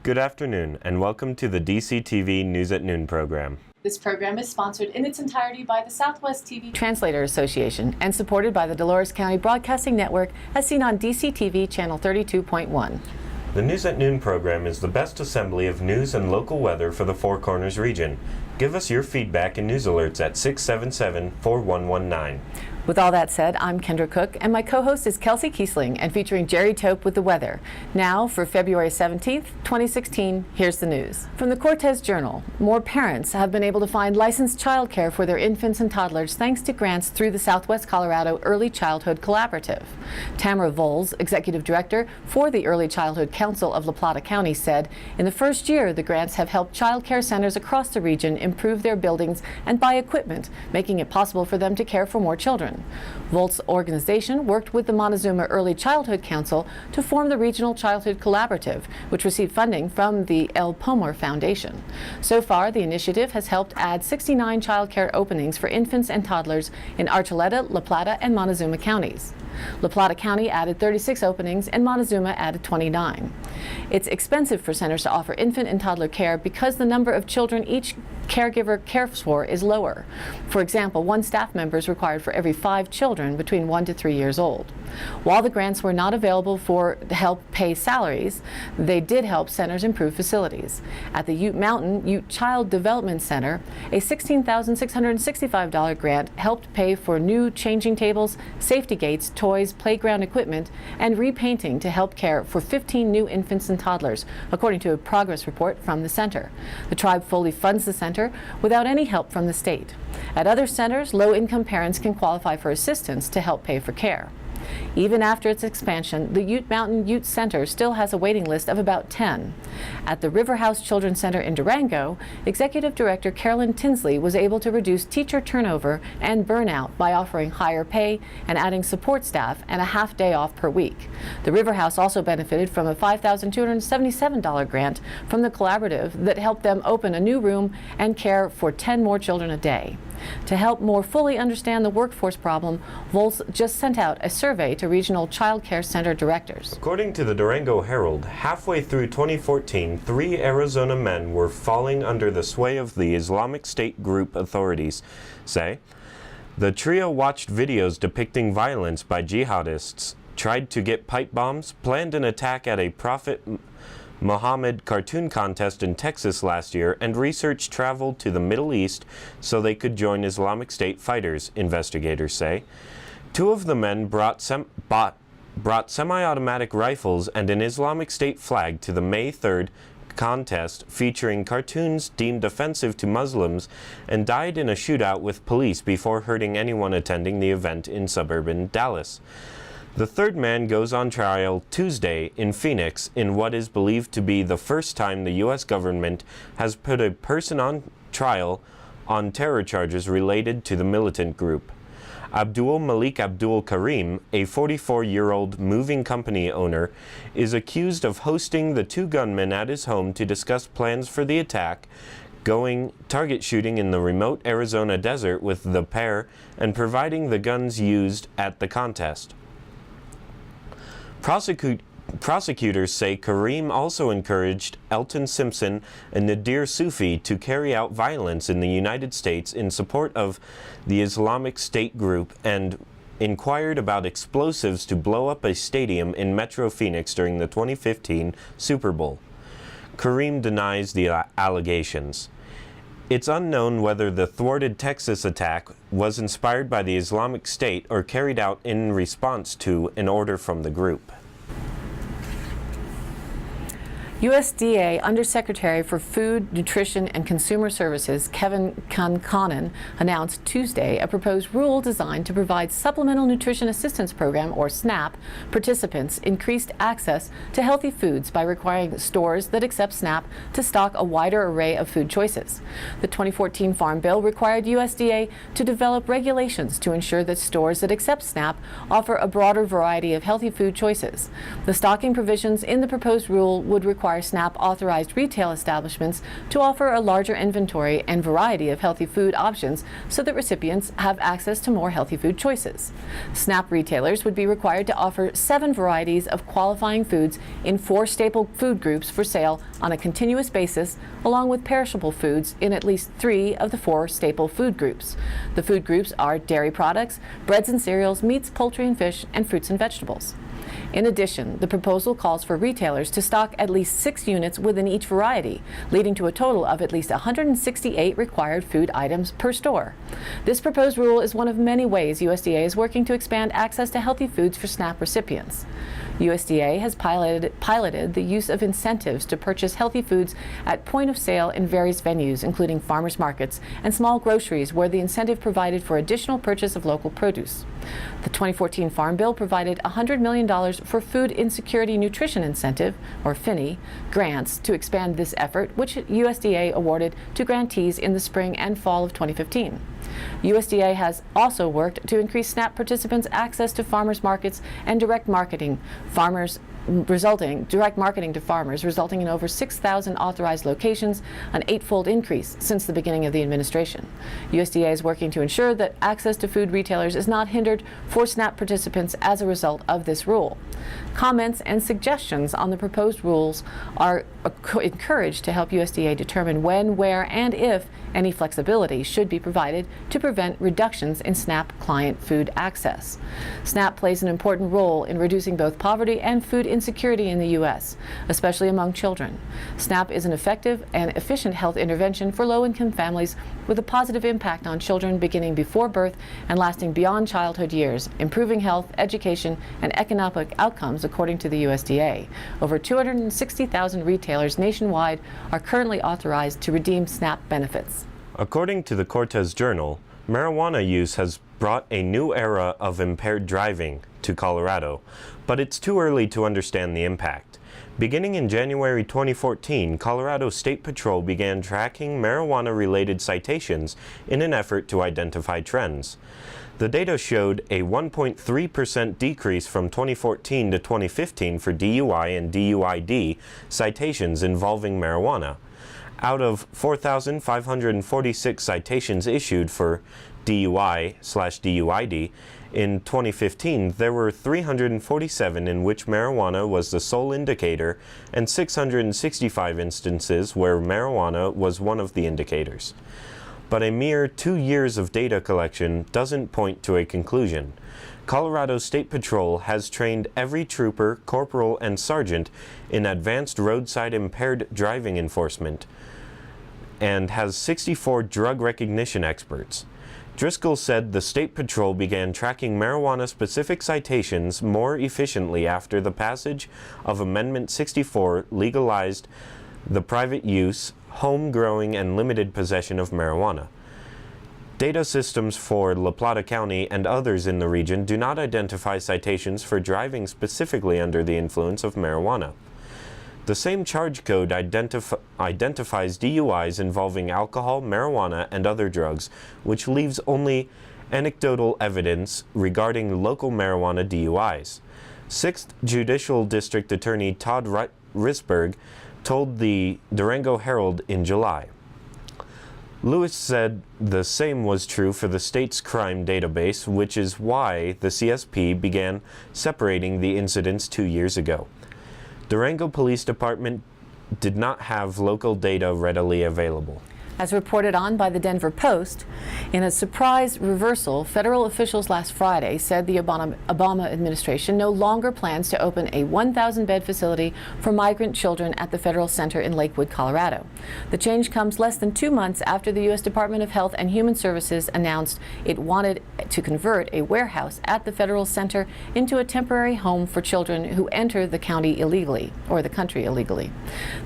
Good afternoon, and welcome to the DCTV News at Noon program. This program is sponsored in its entirety by the Southwest TV Translator Association and supported by the Dolores County Broadcasting Network as seen on DCTV Channel 32.1. The News at Noon program is the best assembly of news and local weather for the Four Corners region. Give us your feedback and news alerts at 677-4119. With all that said, I'm Kendra Cook, and my co-host is Kelsey Kiesling, and featuring Jerry Tope with the weather. Now, for February 17th, 2016, here's the news. From the Cortez Journal, more parents have been able to find licensed childcare for their infants and toddlers thanks to grants through the Southwest Colorado Early Childhood Collaborative. Tamara Voles, Executive Director for the Early Childhood Council of La Plata County, said, in the first year, the grants have helped child care centers across the region improve their buildings and buy equipment, making it possible for them to care for more children. Volt's organization worked with the Montezuma Early Childhood Council to form the Regional Childhood Collaborative, which received funding from the El Pomar Foundation. So far, the initiative has helped add 69 child care openings for infants and toddlers in Archuleta, La Plata, and Montezuma counties. La Plata County added 36 openings and Montezuma added 29. It's expensive for centers to offer infant and toddler care because the number of children each caregiver cares for is lower. For example, one staff member is required for every 5 children between 1 to 3 years old. While the grants were not available to help pay salaries, they did help centers improve facilities. At the Ute Mountain Ute Child Development Center, a $16,665 grant helped pay for new changing tables, safety gates, toys, playground equipment, and repainting to help care for 15 new infants and toddlers, according to a progress report from the center. The tribe fully funds the center without any help from the state. At other centers, low-income parents can qualify for assistance to help pay for care. Even after its expansion, the Ute Mountain Ute Center still has a waiting list of about 10. At the River House Children's Center in Durango, Executive Director Carolyn Tinsley was able to reduce teacher turnover and burnout by offering higher pay and adding support staff and a half day off per week. The River House also benefited from a $5,277 grant from the collaborative that helped them open a new room and care for 10 more children a day. To help more fully understand the workforce problem, Volz just sent out a survey to regional child care center directors. According to the Durango Herald, halfway through 2014, 3 Arizona men were falling under the sway of the Islamic State group, authorities say. The trio watched videos depicting violence by jihadists, tried to get pipe bombs, planned an attack at a Prophet Muhammad cartoon contest in Texas last year, and research traveled to the Middle East so they could join Islamic State fighters, investigators say. 2 of the men brought semi-automatic rifles and an Islamic State flag to the May 3rd contest featuring cartoons deemed offensive to Muslims and died in a shootout with police before hurting anyone attending the event in suburban Dallas. The 3rd man goes on trial Tuesday in Phoenix in what is believed to be the first time the U.S. government has put a person on trial on terror charges related to the militant group. Abdul Malik Abdul Karim, a 44-year-old moving company owner, is accused of hosting the 2 gunmen at his home to discuss plans for the attack, going target shooting in the remote Arizona desert with the pair, and providing the guns used at the contest. Prosecutors say Kareem also encouraged Elton Simpson and Nadir Sufi to carry out violence in the United States in support of the Islamic State group and inquired about explosives to blow up a stadium in Metro Phoenix during the 2015 Super Bowl. Kareem denies the allegations. It's unknown whether the thwarted Texas attack was inspired by the Islamic State or carried out in response to an order from the group. USDA Undersecretary for Food, Nutrition, and Consumer Services Kevin Conconin announced Tuesday a proposed rule designed to provide Supplemental Nutrition Assistance Program, or SNAP, participants increased access to healthy foods by requiring stores that accept SNAP to stock a wider array of food choices. The 2014 Farm Bill required USDA to develop regulations to ensure that stores that accept SNAP offer a broader variety of healthy food choices. The stocking provisions in the proposed rule would require require SNAP-authorized retail establishments to offer a larger inventory and variety of healthy food options so that recipients have access to more healthy food choices. SNAP retailers would be required to offer 7 varieties of qualifying foods in 4 staple food groups for sale on a continuous basis, along with perishable foods in at least 3 of the 4 staple food groups. The food groups are dairy products, breads and cereals, meats, poultry and fish, and fruits and vegetables. In addition, the proposal calls for retailers to stock at least 6 units within each variety, leading to a total of at least 168 required food items per store. This proposed rule is one of many ways USDA is working to expand access to healthy foods for SNAP recipients. USDA has piloted the use of incentives to purchase healthy foods at point of sale in various venues, including farmers markets and small groceries, where the incentive provided for additional purchase of local produce. The 2014 Farm Bill provided $100 million for Food Insecurity Nutrition Incentive, or FINI, grants to expand this effort, which USDA awarded to grantees in the spring and fall of 2015. USDA has also worked to increase SNAP participants' access to farmers markets and direct marketing to farmers, resulting in over 6,000 authorized locations, an 8-fold increase since the beginning of the administration. USDA is working to ensure that access to food retailers is not hindered for SNAP participants as a result of this rule. Comments and suggestions on the proposed rules are encouraged to help USDA determine when, where, and if any flexibility should be provided to prevent reductions in SNAP client food access. SNAP plays an important role in reducing both poverty and food insecurity in the U.S., especially among children. SNAP is an effective and efficient health intervention for low-income families with a positive impact on children beginning before birth and lasting beyond childhood years, improving health, education, and economic outcomes, according to the USDA. Over 260,000 retailers nationwide are currently authorized to redeem SNAP benefits. According to the Cortez Journal, marijuana use has brought a new era of impaired driving to Colorado, but it's too early to understand the impact. Beginning in January 2014, Colorado State Patrol began tracking marijuana-related citations in an effort to identify trends. The data showed a 1.3% decrease from 2014 to 2015 for DUI and DUID citations involving marijuana. Out of 4,546 citations issued for DUI/DUID in 2015, there were 347 in which marijuana was the sole indicator and 665 instances where marijuana was one of the indicators. But a mere 2 years of data collection doesn't point to a conclusion. Colorado State Patrol has trained every trooper, corporal, and sergeant in advanced roadside impaired driving enforcement and has 64 drug recognition experts. Driscoll said the State Patrol began tracking marijuana-specific citations more efficiently after the passage of Amendment 64 legalized the private use, home growing, and limited possession of marijuana. Data systems for La Plata County and others in the region do not identify citations for driving specifically under the influence of marijuana. The same charge code identifies DUIs involving alcohol, marijuana, and other drugs, which leaves only anecdotal evidence regarding local marijuana DUIs. 6th Judicial District Attorney Todd Risberg told the Durango Herald in July. Lewis said the same was true for the state's crime database, which is why the CSP began separating the incidents 2 years ago. Durango Police Department did not have local data readily available. As reported on by the Denver Post, in a surprise reversal, federal officials last Friday said the Obama administration no longer plans to open a 1,000-bed facility for migrant children at the federal center in Lakewood, Colorado. The change comes less than 2 months after the U.S. Department of Health and Human Services announced it wanted to convert a warehouse at the federal center into a temporary home for children who enter the county illegally, or the country illegally.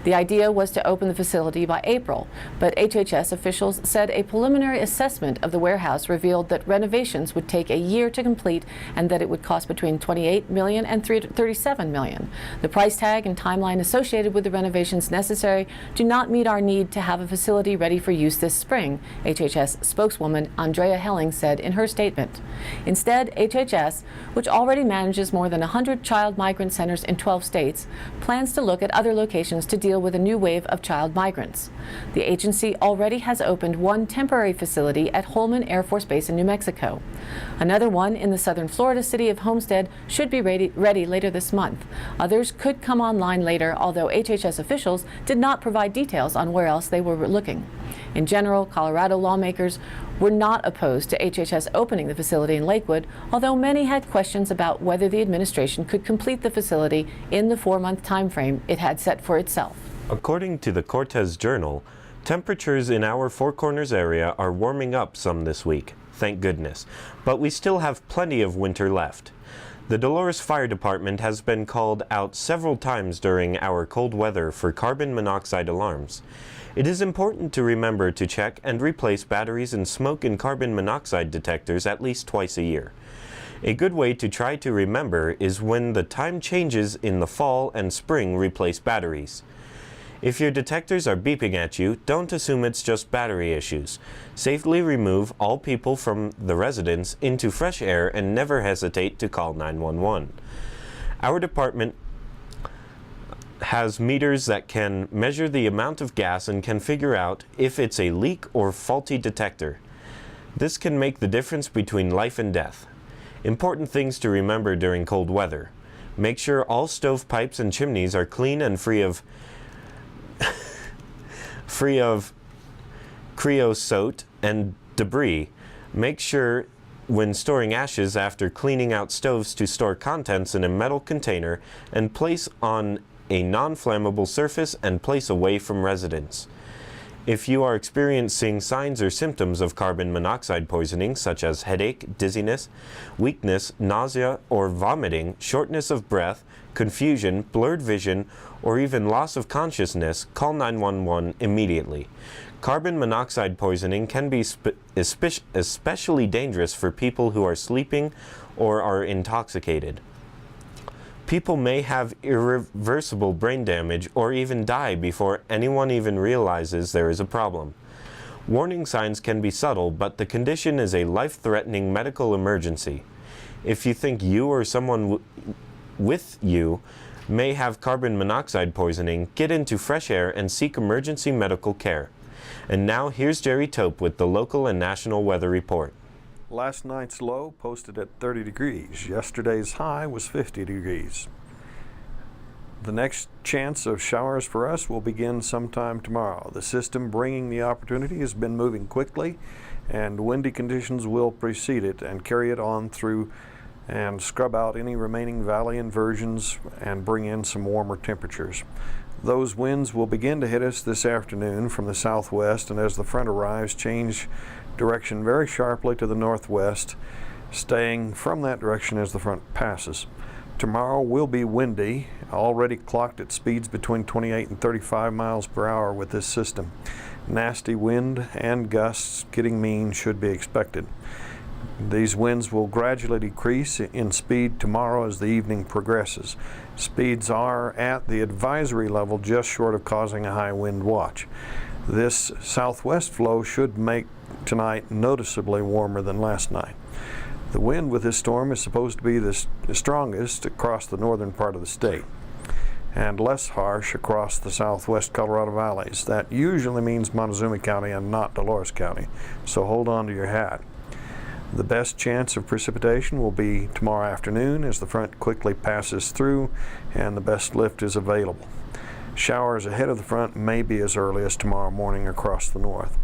The idea was to open the facility by April, but HHS officials said a preliminary assessment of the warehouse revealed that renovations would take a year to complete and that it would cost between $28 million and $37 million. The price tag and timeline associated with the renovations necessary do not meet our need to have a facility ready for use this spring, HHS spokeswoman Andrea Helling said in her statement. Instead, HHS, which already manages more than 100 child migrant centers in 12 states, plans to look at other locations to deal with a new wave of child migrants. The agency already has opened one temporary facility at Holman Air Force Base in New Mexico. Another one in the southern Florida city of Homestead should be ready later this month. Others could come online later, although HHS officials did not provide details on where else they were looking. In general, Colorado lawmakers were not opposed to HHS opening the facility in Lakewood, although many had questions about whether the administration could complete the facility in the 4-month time frame it had set for itself. According to the Cortez Journal, temperatures in our Four Corners area are warming up some this week, thank goodness, but we still have plenty of winter left. The Dolores Fire Department has been called out several times during our cold weather for carbon monoxide alarms. It is important to remember to check and replace batteries and smoke and carbon monoxide detectors at least twice a year. A good way to try to remember is when the time changes in the fall and spring, replace batteries. If your detectors are beeping at you, don't assume it's just battery issues. Safely remove all people from the residence into fresh air and never hesitate to call 911. Our department has meters that can measure the amount of gas and can figure out if it's a leak or faulty detector. This can make the difference between life and death. Important things to remember during cold weather. Make sure all stovepipes and chimneys are clean and free of creosote and debris. Make sure when storing ashes after cleaning out stoves to store contents in a metal container and place on a non-flammable surface and place away from residence. If you are experiencing signs or symptoms of carbon monoxide poisoning, such as headache, dizziness, weakness, nausea or vomiting, shortness of breath, confusion, blurred vision, or even loss of consciousness, call 911 immediately. Carbon monoxide poisoning can be especially dangerous for people who are sleeping or are intoxicated. People may have irreversible brain damage or even die before anyone even realizes there is a problem. Warning signs can be subtle, but the condition is a life-threatening medical emergency. If you think you or someone with you may have carbon monoxide poisoning, get into fresh air and seek emergency medical care. And now here's Jerry Tope with the local and national weather report. Last night's low posted at 30 degrees. Yesterday's high was 50 degrees. The next chance of showers for us will begin sometime tomorrow. The system bringing the opportunity has been moving quickly, and windy conditions will precede it and carry it on through and scrub out any remaining valley inversions and bring in some warmer temperatures. Those winds will begin to hit us this afternoon from the southwest, and as the front arrives, change direction very sharply to the northwest, staying from that direction as the front passes. Tomorrow will be windy, already clocked at speeds between 28 and 35 miles per hour with this system. Nasty wind and gusts getting mean should be expected. These winds will gradually decrease in speed tomorrow as the evening progresses. Speeds are at the advisory level, just short of causing a high wind watch. This southwest flow should make tonight noticeably warmer than last night. The wind with this storm is supposed to be the strongest across the northern part of the state and less harsh across the southwest Colorado valleys. That usually means Montezuma County and not Dolores County, so hold on to your hat. The best chance of precipitation will be tomorrow afternoon as the front quickly passes through and the best lift is available. Showers ahead of the front may be as early as tomorrow morning across the north.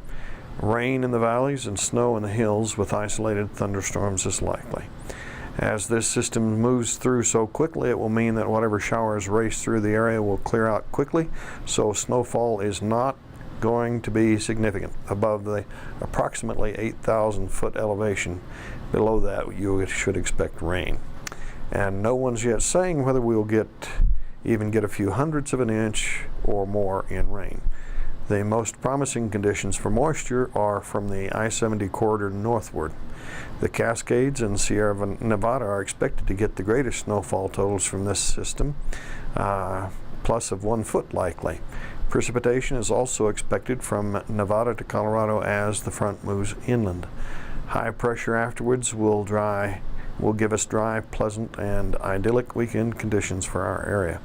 Rain in the valleys and snow in the hills with isolated thunderstorms is likely. As this system moves through so quickly, it will mean that whatever showers race through the area will clear out quickly, so snowfall is not going to be significant above the approximately 8,000 foot elevation. Below that, you should expect rain. And no one's yet saying whether we'll even get a few hundredths of an inch or more in rain. The most promising conditions for moisture are from the I-70 corridor northward. The Cascades and Sierra Nevada are expected to get the greatest snowfall totals from this system, plus of 1 foot likely. Precipitation is also expected from Nevada to Colorado as the front moves inland. High pressure afterwards will give us dry, pleasant, and idyllic weekend conditions for our area.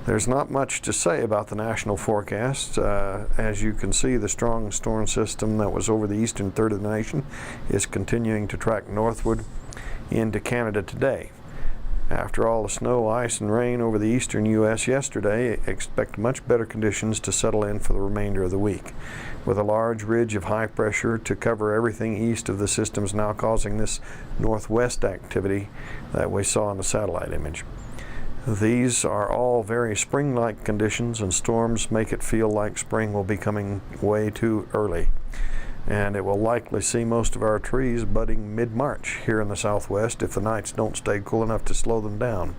There's not much to say about the national forecast. As you can see, the strong storm system that was over the eastern third of the nation is continuing to track northward into Canada today. After all the snow, ice, and rain over the eastern U.S. yesterday, expect much better conditions to settle in for the remainder of the week. With a large ridge of high pressure to cover everything east of the systems now causing this northwest activity that we saw in the satellite image. These are all very spring-like conditions, and storms make it feel like spring will be coming way too early. And it will likely see most of our trees budding mid-March here in the southwest if the nights don't stay cool enough to slow them down.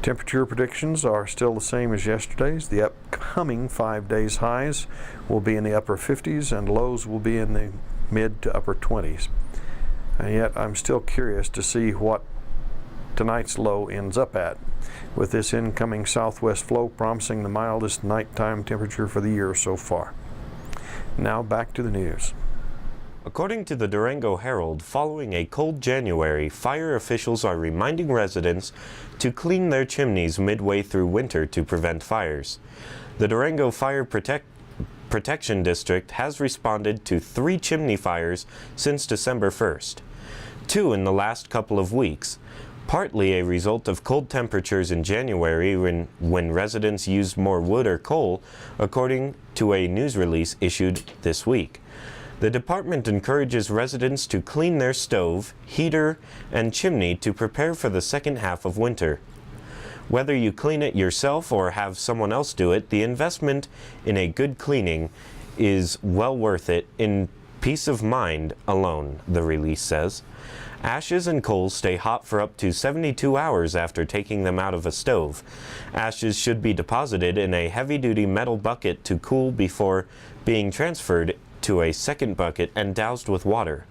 Temperature predictions are still the same as yesterday's. The upcoming 5 days highs will be in the upper 50s and lows will be in the mid to upper 20s. And yet I'm still curious to see what tonight's low ends up at, with this incoming southwest flow promising the mildest nighttime temperature for the year so far. Now back to the news. According to the Durango Herald, following a cold January, fire officials are reminding residents to clean their chimneys midway through winter to prevent fires. The Durango Fire Protection District has responded to 3 chimney fires since December 1st, 2 in the last couple of weeks, partly a result of cold temperatures in January when residents used more wood or coal, according to a news release issued this week. The department encourages residents to clean their stove, heater, and chimney to prepare for the second half of winter. Whether you clean it yourself or have someone else do it, the investment in a good cleaning is well worth it in peace of mind alone, the release says. Ashes and coals stay hot for up to 72 hours after taking them out of a stove. Ashes should be deposited in a heavy-duty metal bucket to cool before being transferred to a second bucket and doused with water.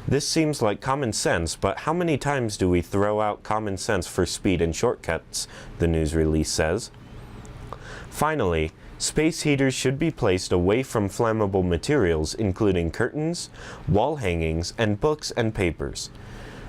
This seems like common sense, but how many times do we throw out common sense for speed and shortcuts, the news release says. Finally, space heaters should be placed away from flammable materials, including curtains, wall hangings, and books and papers.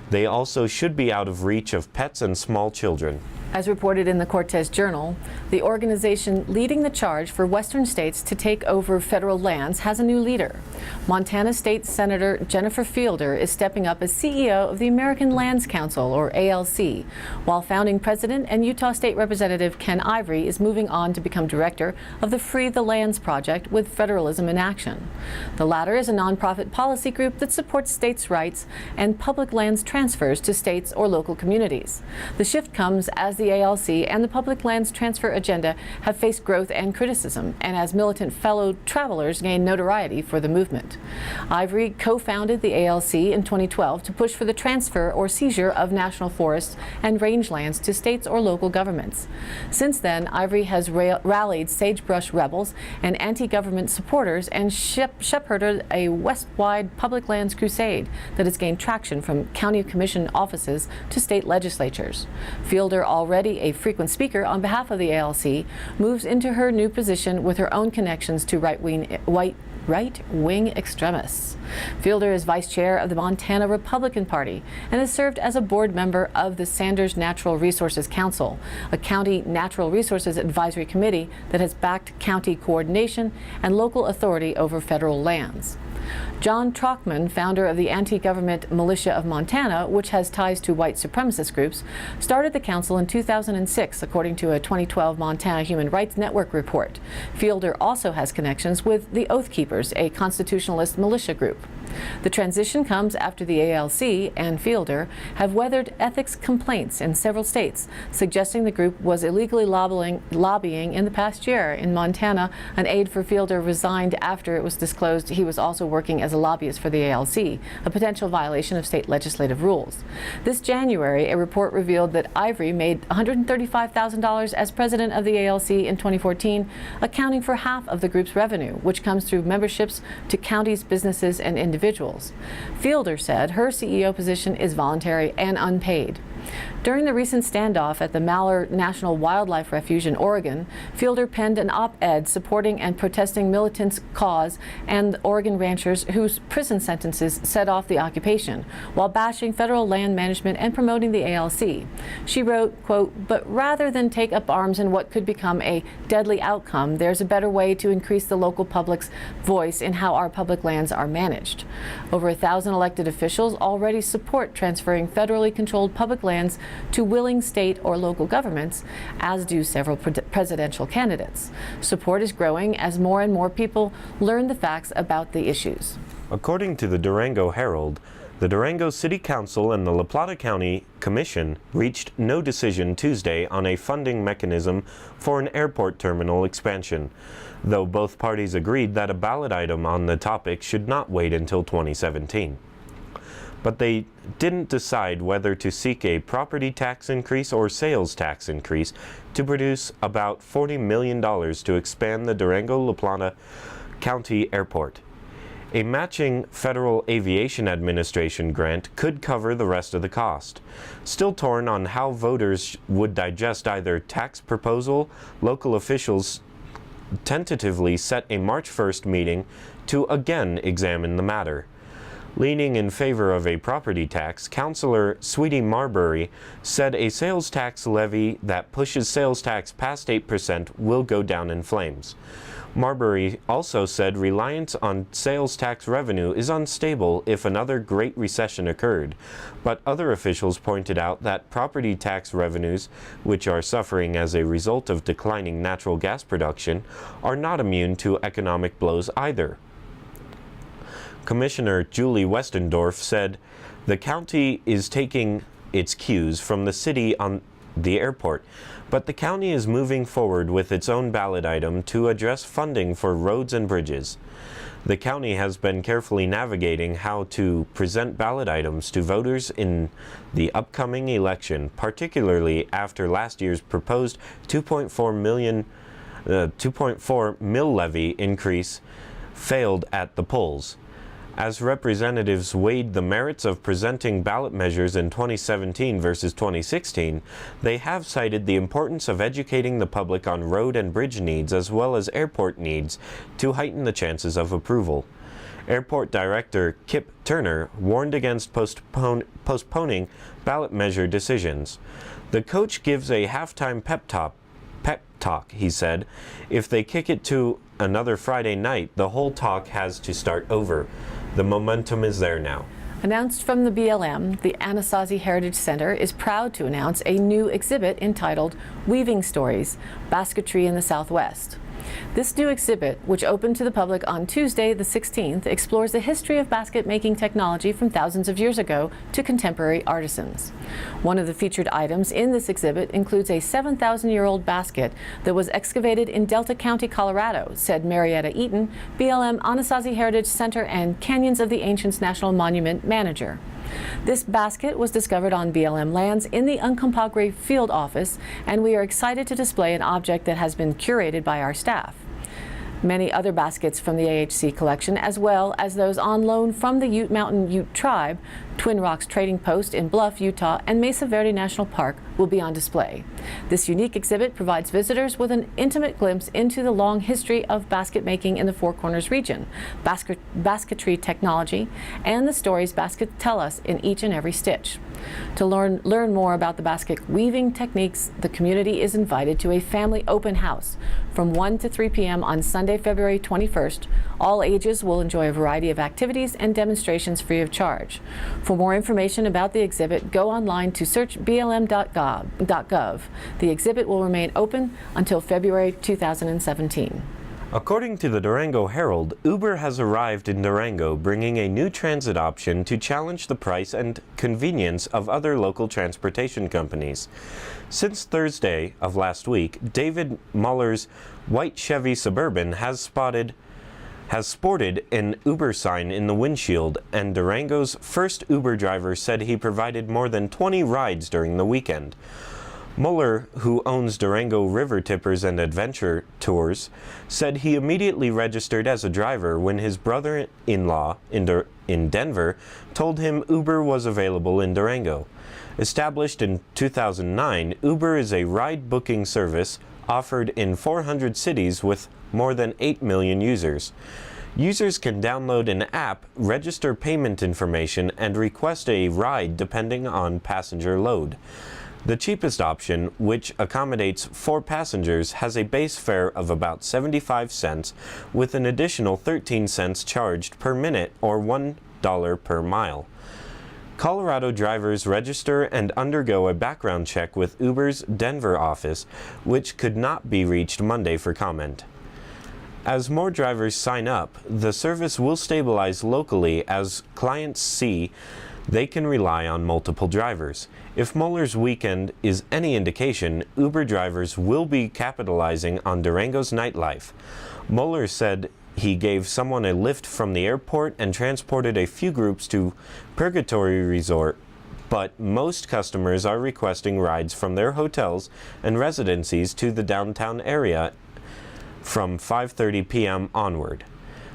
They also should be out of reach of pets and small children. As reported in the Cortez Journal, the organization leading the charge for western states to take over federal lands has a new leader. Montana State Senator Jennifer Fielder is stepping up as CEO of the American Lands Council, or ALC, while founding president and Utah State Representative Ken Ivory is moving on to become director of the Free the Lands Project with Federalism in Action. The latter is a nonprofit policy group that supports states' rights and public lands transfers to states or local communities. The shift comes as the ALC and the public lands transfer agenda have faced growth and criticism, and as militant fellow travelers gain notoriety for the movement. Ivory co-founded the ALC in 2012 to push for the transfer or seizure of national forests and rangelands to states or local governments. Since then, Ivory has rallied sagebrush rebels and anti-government supporters and shepherded a west-wide public lands crusade that has gained traction from county commission offices to state legislatures. Fielder, already a frequent speaker on behalf of the ALC, moves into her new position with her own connections to right-wing extremists. Fielder is vice chair of the Montana Republican Party and has served as a board member of the Sanders Natural Resources Council, a county natural resources advisory committee that has backed county coordination and local authority over federal lands. John Trockman, founder of the anti-government Militia of Montana, which has ties to white supremacist groups, started the council in 2006, according to a 2012 Montana Human Rights Network report. Fielder also has connections with the Oath Keepers, a constitutionalist militia group. The transition comes after the ALC and Fielder have weathered ethics complaints in several states, suggesting the group was illegally lobbying in the past year. In Montana, an aide for Fielder resigned after it was disclosed he was also working as a lobbyist for the ALC, a potential violation of state legislative rules. This January, a report revealed that Ivory made $135,000 as president of the ALC in 2014, accounting for half of the group's revenue, which comes through memberships to counties, businesses, and individuals. Fielder said her CEO position is voluntary and unpaid. During the recent standoff at the Malheur National Wildlife Refuge in Oregon, Fielder penned an op-ed supporting and protesting militants' cause and Oregon ranchers whose prison sentences set off the occupation, while bashing federal land management and promoting the ALC. She wrote, quote, "But rather than take up arms in what could become a deadly outcome, there's a better way to increase the local public's voice in how our public lands are managed." Over 1,000 elected officials already support transferring federally controlled public lands to willing state or local governments, as do several presidential candidates. Support is growing as more and more people learn the facts about the issues. According to the Durango Herald, the Durango City Council and the La Plata County Commission reached no decision Tuesday on a funding mechanism for an airport terminal expansion, though both parties agreed that a ballot item on the topic should not wait until 2017. But they didn't decide whether to seek a property tax increase or sales tax increase to produce about $40 million to expand the Durango-La Plata County Airport. A matching Federal Aviation Administration grant could cover the rest of the cost. Still torn on how voters would digest either tax proposal, local officials tentatively set a March 1st meeting to again examine the matter. Leaning in favor of a property tax, Councilor Sweetie Marbury said a sales tax levy that pushes sales tax past 8% will go down in flames. Marbury also said reliance on sales tax revenue is unstable if another Great Recession occurred, but other officials pointed out that property tax revenues, which are suffering as a result of declining natural gas production, are not immune to economic blows either. Commissioner Julie Westendorf said the county is taking its cues from the city on the airport, but the county is moving forward with its own ballot item to address funding for roads and bridges. The county has been carefully navigating how to present ballot items to voters in the upcoming election, particularly after last year's proposed 2.4 mil levy increase failed at the polls. As representatives weighed the merits of presenting ballot measures in 2017 versus 2016, they have cited the importance of educating the public on road and bridge needs as well as airport needs to heighten the chances of approval. Airport Director Kip Turner warned against postponing ballot measure decisions. The coach gives a halftime pep talk, he said. If they kick it to another Friday night, the whole talk has to start over. The momentum is there now. Announced from the BLM, the Anasazi Heritage Center is proud to announce a new exhibit entitled Weaving Stories, Basketry in the Southwest. This new exhibit, which opened to the public on Tuesday the 16th, explores the history of basket-making technology from thousands of years ago to contemporary artisans. One of the featured items in this exhibit includes a 7,000-year-old basket that was excavated in Delta County, Colorado, said Marietta Eaton, BLM Anasazi Heritage Center and Canyons of the Ancients National Monument manager. This basket was discovered on BLM lands in the Uncompahgre field office, and we are excited to display an object that has been curated by our staff. Many other baskets from the AHC collection, as well as those on loan from the Ute Mountain Ute Tribe, Twin Rocks Trading Post in Bluff, Utah, and Mesa Verde National Park will be on display. This unique exhibit provides visitors with an intimate glimpse into the long history of basket making in the Four Corners region, basketry technology, and the stories baskets tell us in each and every stitch. To learn more about the basket weaving techniques, the community is invited to a family open house from 1 to 3 p.m. on Sunday, February 21st. All ages will enjoy a variety of activities and demonstrations free of charge. For more information about the exhibit, go online to search blm.gov. The exhibit will remain open until February 2017. According to the Durango Herald, Uber has arrived in Durango, bringing a new transit option to challenge the price and convenience of other local transportation companies. Since Thursday of last week, David Muller's white Chevy Suburban has sported an Uber sign in the windshield, and Durango's first Uber driver said he provided more than 20 rides during the weekend. Muller, who owns Durango River Tippers and Adventure Tours, said he immediately registered as a driver when his brother-in-law in Denver told him Uber was available in Durango. Established in 2009, Uber is a ride-booking service offered in 400 cities with more than 8 million users. Users can download an app, register payment information, and request a ride depending on passenger load. The cheapest option, which accommodates 4 passengers, has a base fare of about 75 cents with an additional 13 cents charged per minute or $1 per mile. Colorado drivers register and undergo a background check with Uber's Denver office, which could not be reached Monday for comment. As more drivers sign up, the service will stabilize locally as clients see they can rely on multiple drivers. If Muller's weekend is any indication, Uber drivers will be capitalizing on Durango's nightlife. Muller said he gave someone a lift from the airport and transported a few groups to Purgatory Resort, but most customers are requesting rides from their hotels and residencies to the downtown area from 5:30 p.m. onward.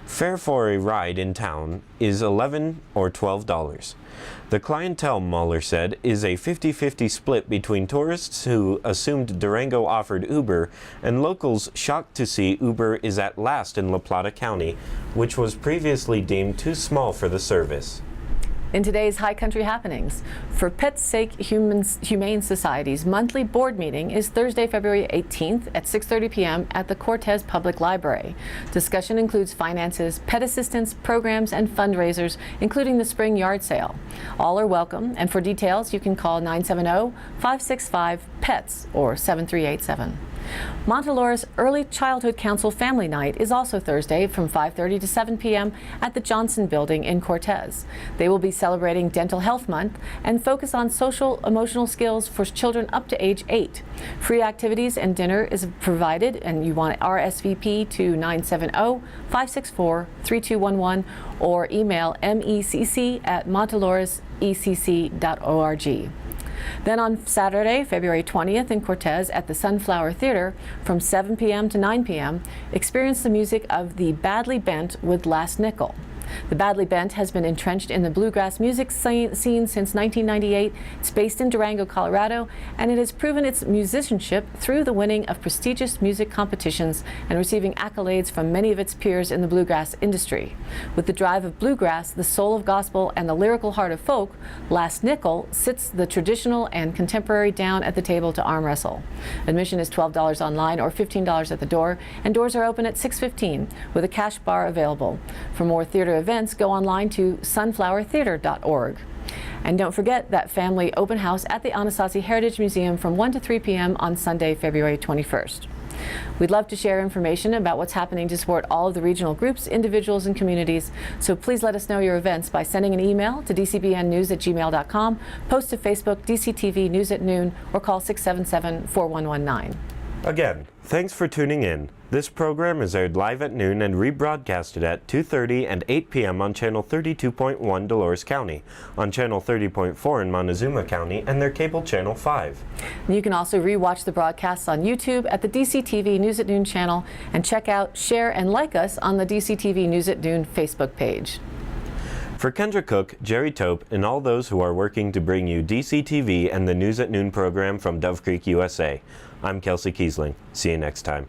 Fare for a ride in town is $11 or $12. The clientele, Muller said, is a 50-50 split between tourists who assumed Durango offered Uber and locals shocked to see Uber is at last in La Plata County, which was previously deemed too small for the service. In today's High Country happenings, for Pets' Sake Humane Society's monthly board meeting is Thursday, February 18th at 6:30 p.m. at the Cortez Public Library. Discussion includes finances, pet assistance, programs, and fundraisers, including the spring yard sale. All are welcome, and for details, you can call 970-565-PETS or 7387. Montelora's Early Childhood Council Family Night is also Thursday from 5:30 to 7 p.m. at the Johnson Building in Cortez. They will be celebrating Dental Health Month and focus on social emotional skills for children up to age 8. Free activities and dinner is provided, and you want RSVP to 970-564-3211 or email mecc@montelorasecc.org. Then on Saturday, February 20th in Cortez at the Sunflower Theater from 7 p.m. to 9 p.m., experience the music of the Badly Bent with Last Nickel. The Badly Bent has been entrenched in the bluegrass music scene since 1998. It's based in Durango, Colorado, and it has proven its musicianship through the winning of prestigious music competitions and receiving accolades from many of its peers in the bluegrass industry. With the drive of bluegrass, the soul of gospel, and the lyrical heart of folk, Last Nickel sits the traditional and contemporary down at the table to arm wrestle. Admission is $12 online or $15 at the door, and doors are open at 6:15 with a cash bar available. For more theater events, go online to sunflowertheater.org. And don't forget that family open house at the Anasazi Heritage Museum from 1 to 3 p.m. on Sunday, February 21st. We'd love to share information about what's happening to support all of the regional groups, individuals, and communities, so please let us know your events by sending an email to dcbnnews@gmail.com, post to Facebook DCTV News at Noon, or call 677-4119. Again, thanks for tuning in. This program is aired live at noon and rebroadcasted at 2:30 and 8 p.m. on Channel 32.1 Dolores County, on Channel 30.4 in Montezuma County, and their cable Channel 5. You can also re-watch the broadcasts on YouTube at the DCTV News at Noon channel, and check out, share, and like us on the DCTV News at Noon Facebook page. For Kendra Cook, Jerry Tope, and all those who are working to bring you DCTV and the News at Noon program from Dove Creek, USA, I'm Kelsey Kiesling. See you next time.